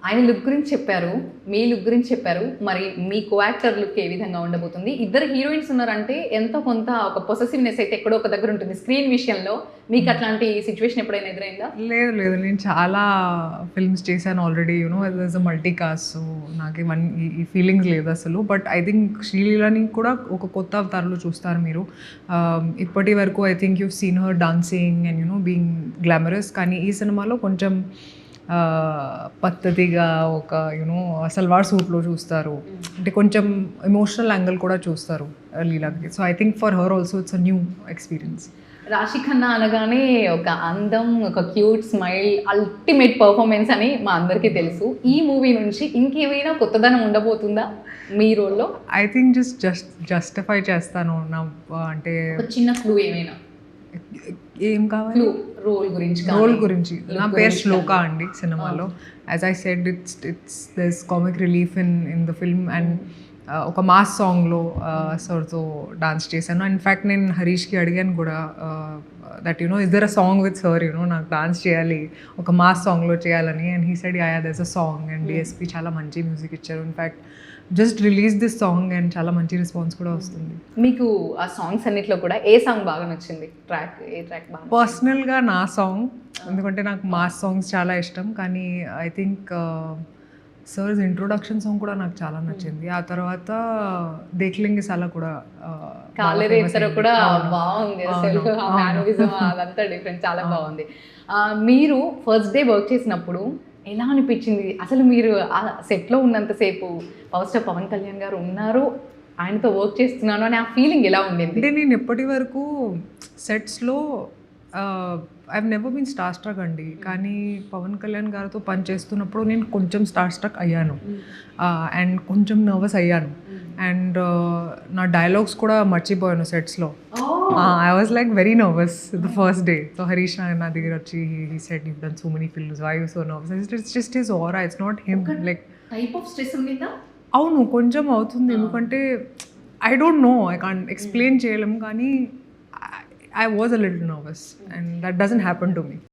ఆయన లుక్ గురించి చెప్పారు, మీ లుక్ గురించి చెప్పారు. మరి మీ కో యాక్టర్ లుక్ ఏ విధంగా ఉండబోతుంది? ఇద్దరు హీరోయిన్స్ ఉన్నారంటే ఎంతో కొంత ఒక పొసెసివ్‌నెస్ అయితే ఎక్కడో ఒక దగ్గర ఉంటుంది స్క్రీన్ విషయంలో. మీకు అట్లాంటి సిట్యుయేషన్ ఎప్పుడైనా ఎదురైందా? లేదు లేదు, నేను చాలా ఫిల్మ్స్ చేశాను already. As a multi cost. So నాకు ఈ ఫీలింగ్స్ లేదు అసలు. బట్ ఐ థింక్ శ్రీలీలని కూడా ఒక కొత్త అవతారంలో చూస్తారు మీరు. ఇప్పటి వరకు I think you seen her dancing and being glamorous. కానీ ఈ సినిమాలో కొంచెం పద్ధతిగా ఒక సల్వార్ సూట్లో చూస్తారు. అంటే కొంచెం ఎమోషనల్ యాంగిల్ కూడా చూస్తారు లీలాకి. So I think for her also it's a new experience. Raashi Khanna అనగానే ఒక అందం, ఒక క్యూట్ స్మైల్, అల్టిమేట్ పర్ఫార్మెన్స్ అని మా అందరికీ తెలుసు. ఈ మూవీ నుంచి ఇంకేమైనా కొత్తదనం ఉండబోతుందా మీ రోల్లో? ఐ థింక్ జస్టిఫై చేస్తాను నా అంటే ఒక చిన్న క్లూ ఏమైనా? ఏం కావాలి? రోల్ గురించి. నా పేరు శ్లోక అండి సినిమాలో. As I said it's this comic relief in the film. And ఒక మాస్ సాంగ్లో సార్తో డాన్స్ చేశాను. ఇన్ఫ్యాక్ట్ నేను హరీష్కి అడిగాను కూడా that is there a song with sir, నాకు డాన్స్ చేయాలి, ఒక మాస్ సాంగ్లో చేయాలని. And he said yeah there's a song. And DSP చాలా మంచి మ్యూజిక్ ఇచ్చారు. In fact just release this song and చాలా మంచి రెస్పాన్స్ కూడా వస్తుంది. మీకు ఆ సాంగ్స్ అన్నిట్లో కూడా ఏ సాంగ్ బాగా నచ్చింది? ఏ ట్రాక్ బాగా? పర్సనల్గా నా సాంగ్, ఎందుకంటే నాకు మాస్ సాంగ్స్ చాలా ఇష్టం. కానీ I think sir's introduction song కూడా నాకు చాలా నచ్చింది. ఆ తర్వాత దేఖ్లెంగే సాలా కూడా కూడా బాగుంది. అసలు అదంతా డిఫరెంట్, చాలా బాగుంది. మీరు ఫస్ట్ డే వర్క్ చేసినప్పుడు ఎలా అనిపించింది? అసలు మీరు ఆ సెట్లో ఉన్నంతసేపు పవర్ స్టార్ పవన్ కళ్యాణ్ గారు ఉన్నారు, ఆయనతో వర్క్ చేస్తున్నాను అని ఆ ఫీలింగ్ ఎలా ఉండింది? అంటే నేను ఎప్పటి వరకు సెట్స్లో I have never been star struck అండి. కానీ పవన్ కళ్యాణ్ గారితో పని చేస్తున్నప్పుడు నేను కొంచెం స్టార్ స్ట్రక్ అయ్యాను. అండ్ కొంచెం నర్వస్ అయ్యాను. అండ్ నా డైలాగ్స్ కూడా మర్చిపోయాను సెట్స్లో. I was like very nervous the first day. So Harish na digir vachi he said you've done so many films, why are you so nervous? It's just his aura, it's not him. Like type of stress undinda? అవును, కొంచెం అవుతుంది. ఎందుకంటే I don't know, I can't explain చేయలేం. కానీ I was a little nervous and that doesn't happen to me.